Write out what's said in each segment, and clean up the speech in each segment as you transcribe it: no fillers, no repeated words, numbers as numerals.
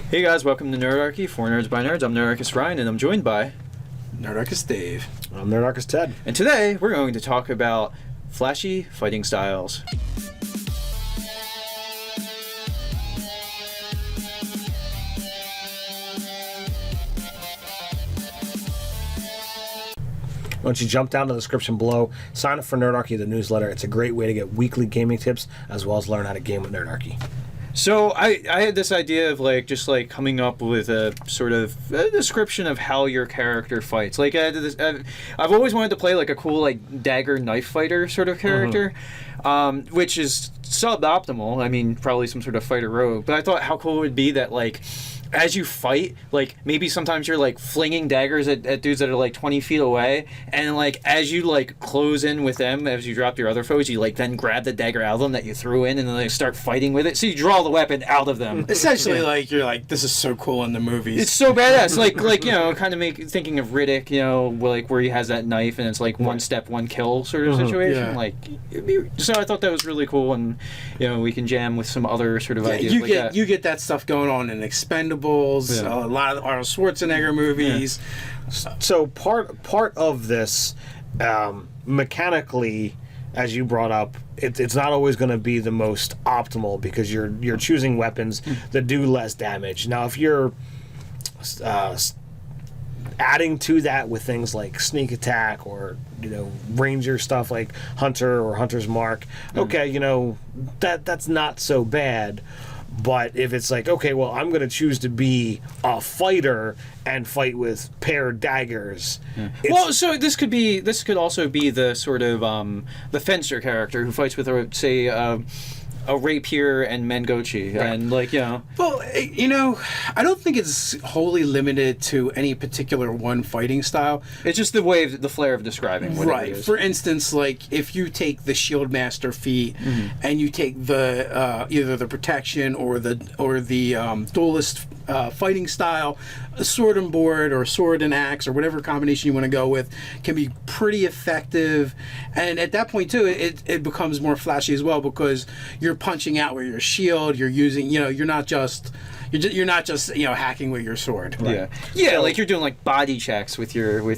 Hey guys, welcome to Nerdarchy, for Nerds by Nerds. I'm Nerdarchist Ryan, and I'm joined by... Nerdarchist Dave. I'm Nerdarchist Ted. And today, we're going to talk about flashy fighting styles. Why don't you jump down to the description below, sign up for Nerdarchy, the newsletter. It's a great way to get weekly gaming tips, as well as learn how to game with Nerdarchy. So I had this idea of just coming up with a sort of a description of how your character fights. I've always wanted to play a cool dagger knife fighter sort of character, which is suboptimal. I mean, probably some sort of fighter rogue. But I thought how cool it would be that as you fight, maybe sometimes you're flinging daggers at dudes that are 20 feet away, and as you close in with them, as you drop your other foes, you then grab the dagger out of them that you threw in, and then start fighting with it. So you draw the weapon out of them. Essentially, you're this is so cool in the movies. It's so badass. Kind of thinking of Riddick, where he has that knife and it's one step, one kill sort of situation. Yeah. So I thought that was really cool, and we can jam with some other sort of ideas that. You get that stuff going on in Expendables, a lot of Arnold Schwarzenegger movies. Yeah. So part of this, mechanically, as you brought up, it's not always going to be the most optimal because you're choosing weapons that do less damage. Now, if you're adding to that with things like sneak attack or ranger stuff like hunter or hunter's mark, okay, that's not so bad. But if it's okay, well, I'm going to choose to be a fighter and fight with paired daggers. Yeah. Well, so this could also be the sort of the fencer character who fights with a rapier and mengochi, right. And Well, I don't think it's wholly limited to any particular one fighting style. It's just the flair of describing what it is. For instance, if you take the shield master feat and you take the either the protection or the duelist fighting style, a sword and board or sword and axe or whatever combination you want to go with can be pretty effective. And at that point too, it becomes more flashy as well because you're punching out with your shield. You're using, you're not just hacking with your sword. Right? Yeah. So, you're doing body checks with your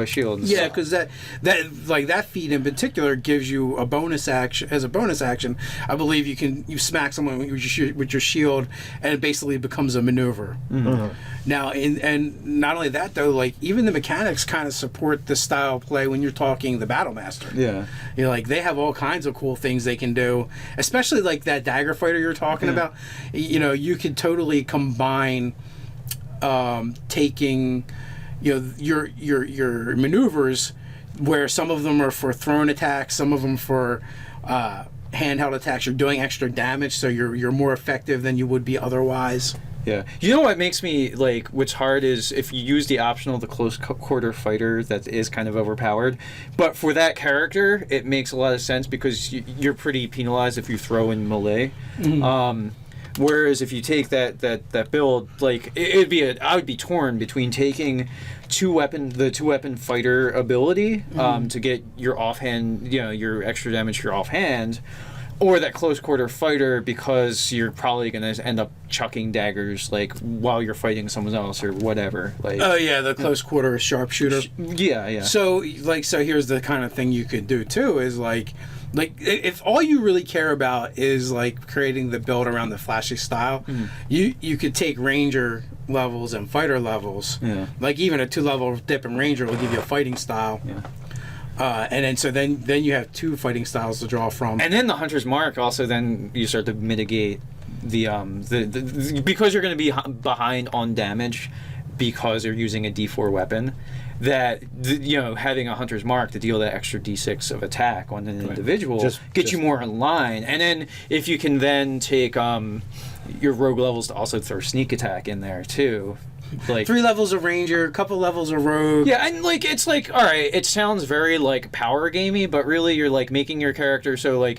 shield. And yeah, because that feat in particular gives you a bonus action. As a bonus action, I believe you smack someone with your shield, and it basically becomes a maneuver. Mm-hmm. Now, and not only that though, even the mechanics kind of support the style of play when you're talking the Battle Master. Yeah, they have all kinds of cool things they can do, especially that dagger fighter you're talking about. You could totally combine taking your maneuvers where some of them are for thrown attacks, some of them for handheld attacks. You're doing extra damage, so you're more effective than you would be otherwise. Yeah. What makes me what's hard is if you use the optional, the close quarter fighter that is kind of overpowered. But for that character, it makes a lot of sense because you're pretty penalized if you throw in melee. Mm-hmm. Whereas if you take that build, I would be torn between taking the two weapon fighter ability to get your offhand, your extra damage for your offhand, or that close quarter fighter because you're probably going to end up chucking daggers while you're fighting someone else or whatever. The close quarter sharpshooter. Yeah. So here's the kind of thing you could do too is if all you really care about is creating the build around the flashy style, you could take ranger levels and fighter levels. Yeah. Even a 2-level dip in ranger will give you a fighting style. Yeah. And then you have 2 fighting styles to draw from. And then the Hunter's Mark also then you start to mitigate the because you're going to be behind on damage because you're using a D4 weapon. That having a Hunter's Mark to deal that extra D6 of attack on an individual gets you more in line. And then if you can then take your rogue levels to also throw sneak attack in there too. 3 levels of ranger, a couple levels of rogue. Yeah, and it's all right, it sounds very power gamey, but really you're making your character so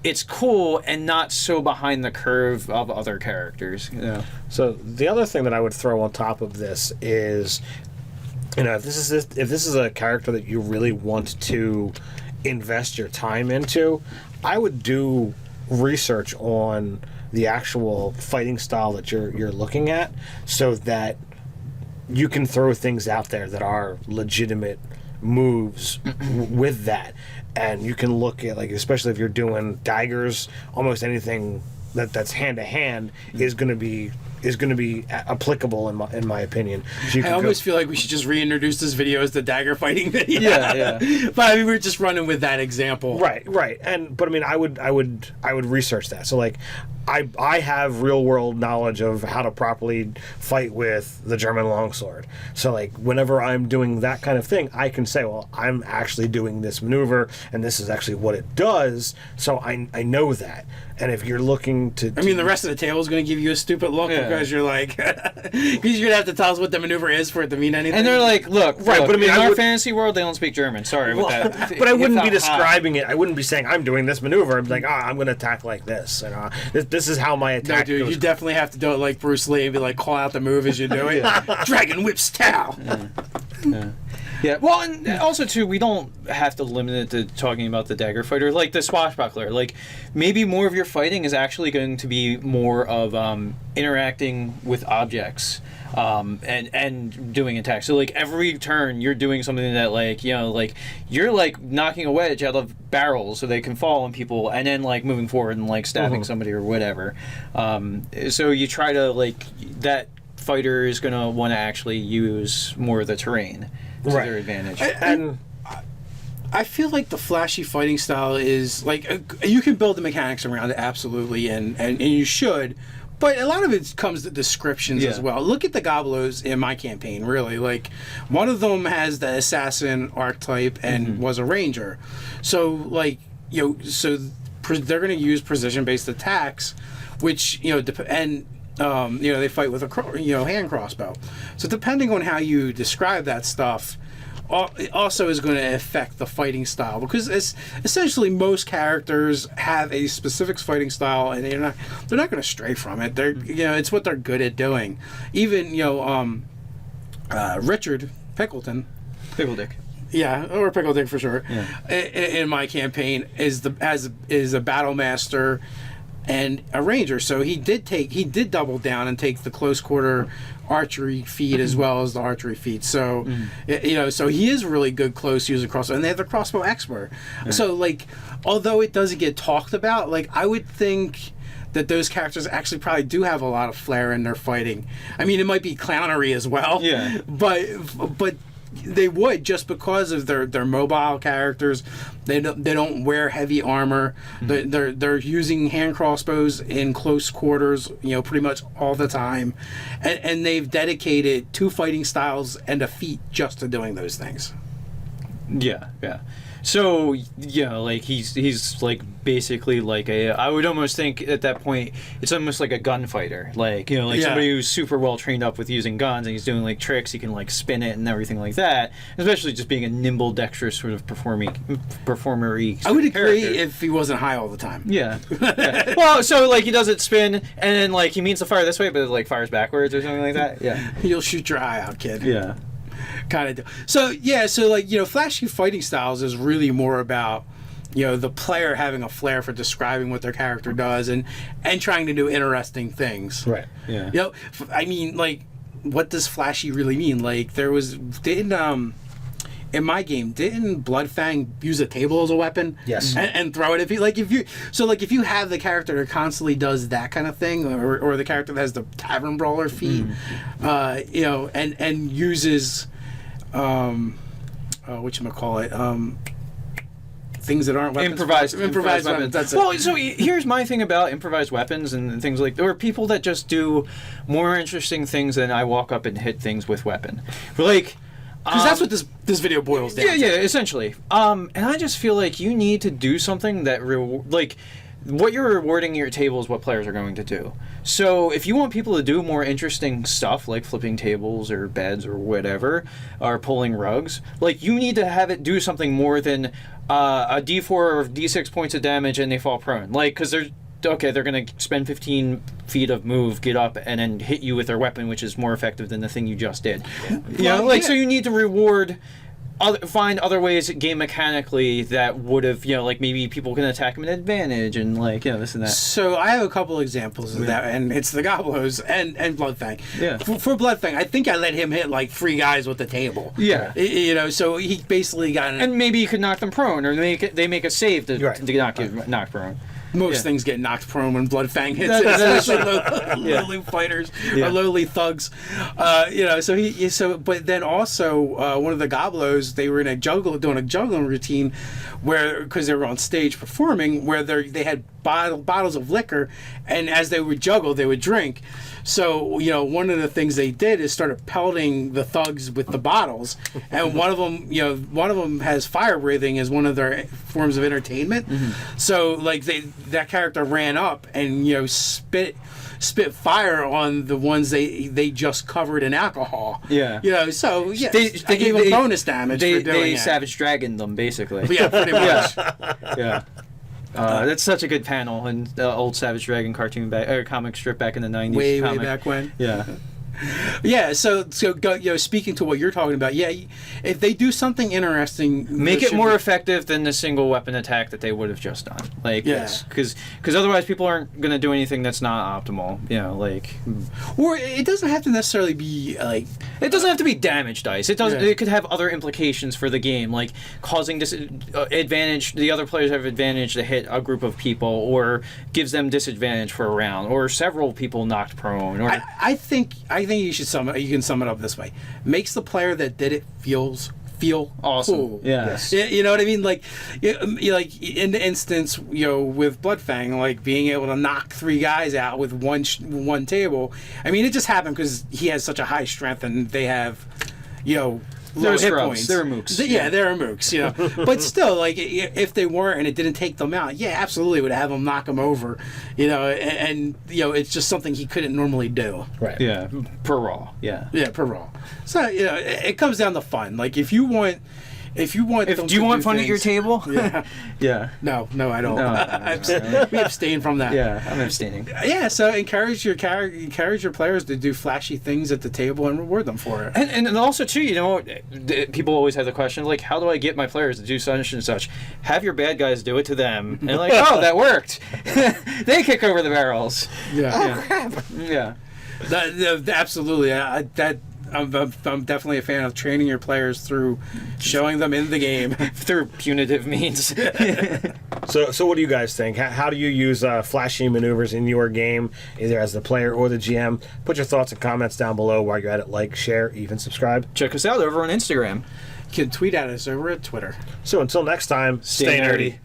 it's cool and not so behind the curve of other characters. Yeah. So the other thing that I would throw on top of this is, if this is a character that you really want to invest your time into, I would do research on the actual fighting style that you're looking at, so that you can throw things out there that are legitimate moves with that. And you can look at, like, especially if you're doing daggers, almost anything that's hand to hand is going to be applicable in my opinion. So you I can almost feel like we should just reintroduce this video as the dagger fighting video. Yeah. But I mean, we're just running with that example. right. But I mean, I would research that. So like, I have real world knowledge of how to properly fight with the German longsword. So like, whenever I'm doing that kind of thing, I can say, well, I'm actually doing this maneuver, and this is actually what it does. So I know that. And if you're looking to, I mean, the rest of the table is going to give you a stupid look because you're like, because you're going to have to tell us what the maneuver is for it to mean anything. And they're like, look, Right, but I mean, in I our would- fantasy world, they don't speak German. Sorry with that. but I wouldn't be It's not hot. describing it. I wouldn't be saying I'm doing this maneuver. I'd be like, I'm going to attack like this, and this is how my no, attack dude, goes. you definitely have to do it like Bruce Lee and be like, call out the move as you do it. Dragon whips Tao. Yeah, well, and also too, we don't have to limit it to talking about the dagger fighter, like the swashbuckler. Like, maybe more of your fighting is actually going to be more of interacting with objects, and doing attacks. So like every turn, you're doing something that, like, you know, like you're like knocking a wedge out of barrels so they can fall on people, and then like moving forward and like stabbing somebody or whatever. So you try to, like, that fighter is going to want to actually use more of the terrain to their advantage. and I feel like the flashy fighting style is like you can build the mechanics around it, absolutely, and you should, but a lot of it comes to descriptions as well. Look at the Gobblos in my campaign, really. Like, one of them has the assassin archetype and was a ranger, so like, you know, so they're going to use precision-based attacks, which, you know, you know, they fight with a hand crossbow. So depending on how you describe that stuff, it also is going to affect the fighting style, because it's essentially most characters have a specific fighting style, and they're not going to stray from it. They're, you know, it's what they're good at doing. Even, you know, Richard Pickleton. Pickle Dick. Yeah, or Pickle Dick for sure. Yeah. In my campaign is a battle master and a ranger. So he did double down and take the close quarter archery feat as well as the archery feat. So you know, so he is really good close using crossbow, and they have the crossbow expert. So like, although it doesn't get talked about, like, I would think that those characters actually probably do have a lot of flair in their fighting. I mean, it might be clownery as well. Yeah. But they would, just because of their mobile characters. They don't wear heavy armor. They're using hand crossbows in close quarters, you know, pretty much all the time, and they've dedicated 2 fighting styles and a feat just to doing those things. Yeah. So, you know, like, he's like basically like I would almost think at that point it's almost like a gunfighter, like, you know, like somebody who's super well trained up with using guns, and he's doing like tricks, he can like spin it and everything like that, especially just being a nimble, dexterous sort of performery. I would agree character. if he wasn't high all the time. Yeah. Well, so like he does it spin, and then like he means to fire this way, but it like fires backwards or something like that. Yeah. You'll shoot your eye out, kid. Yeah. Kind of. So yeah, so like, you know, flashy fighting styles is really more about, you know, the player having a flair for describing what their character does and trying to do interesting things. right. Yeah. You know, I mean, like, what does flashy really mean? Like, in my game, didn't Bloodfang use a table as a weapon? Yes. And throw it if you have the character that constantly does that kind of thing, or the character that has the tavern brawler feat, you know, and uses whatchamacallit, things that aren't weapons. Improvised weapons. That's it. Well, so here's my thing about improvised weapons and things like, or people that just do more interesting things than I walk up and hit things with weapon. Like, because that's what this video boils down to. Yeah, essentially. And I just feel like you need to do something that like, what you're rewarding your table is what players are going to do. So if you want people to do more interesting stuff like flipping tables or beds or whatever, or pulling rugs, like, you need to have it do something more than a d4 or d6 points of damage and they fall prone. Like, because they're going to spend 15 feet of move, get up, and then hit you with their weapon, which is more effective than the thing you just did. You know, like, so you need to reward find other ways game mechanically that would have, like maybe people can attack him at advantage and this and that. So I have a couple examples of that, and it's the Goblos and Bloodfang. Yeah. For Bloodfang, I think I let him hit like 3 guys with the table. Yeah. So he basically got And maybe you could knock them prone, or they make a save to Right. not get knocked prone. most things get knocked prone when Bloodfang hits, That is especially lowly fighters or lowly thugs. But then also one of the Goblos, they were in doing a juggling routine because they were on stage performing, where they had bottles of liquor, and as they would juggle, they would drink. So, one of the things they did is started pelting the thugs with the bottles, and one of them has fire breathing as one of their forms of entertainment. Mm-hmm. So, that character ran up and spit fire on the ones they just covered in alcohol. Yeah. So yeah, They gave them bonus damage for doing They that. Savage Dragon them basically. Yeah, pretty much. Yeah. That's such a good panel in the old Savage Dragon cartoon comic strip back in the 90s. Way comic. back when. Yeah. Yeah, so go, speaking to what you're talking about, if they do something interesting, Make there it should more be- effective than the single weapon attack that they would have just done. Yeah. Because otherwise people aren't going to do anything that's not optimal. or it doesn't have to necessarily be like. It doesn't have to be damage dice. It doesn't. Yeah. It could have other implications for the game, like causing advantage. The other players have advantage to hit a group of people, or gives them disadvantage for a round, or several people knocked prone. Or I think you should you can sum it up this way: makes the player that did it feel Awesome. cool. Yes. You know what I mean? Like in the instance, with Bloodfang, like being able to knock 3 guys out with one table. I mean, it just happened because he has such a high strength, and they have, low They're hit scrubs. points. They're mooks. They're mooks. But still, like if they weren't and it didn't take them out, absolutely would have them knock them over. And it's just something he couldn't normally do. Right. Yeah. Per raw. Yeah. Yeah, per roll. So it comes down to fun. Like if you want them Do you to want do fun at your things- table? Yeah. Yeah. No, I don't. No. We abstain from that. Yeah. I'm abstaining. Yeah, so encourage your players to do flashy things at the table and reward them for it. And also too, people always have the question like, how do I get my players to do such and such? Have your bad guys do it to them, and like, oh, that worked. They kick over the barrels. Yeah, Yeah. Absolutely. I'm definitely a fan of training your players through showing them in the game. Through punitive means. So what do you guys think? How do you use flashy maneuvers in your game, either as the player or the GM? Put your thoughts and comments down below while you're at it. Like, share, even subscribe. Check us out over on Instagram. You can tweet at us over at Twitter. So until next time, Stay nerdy.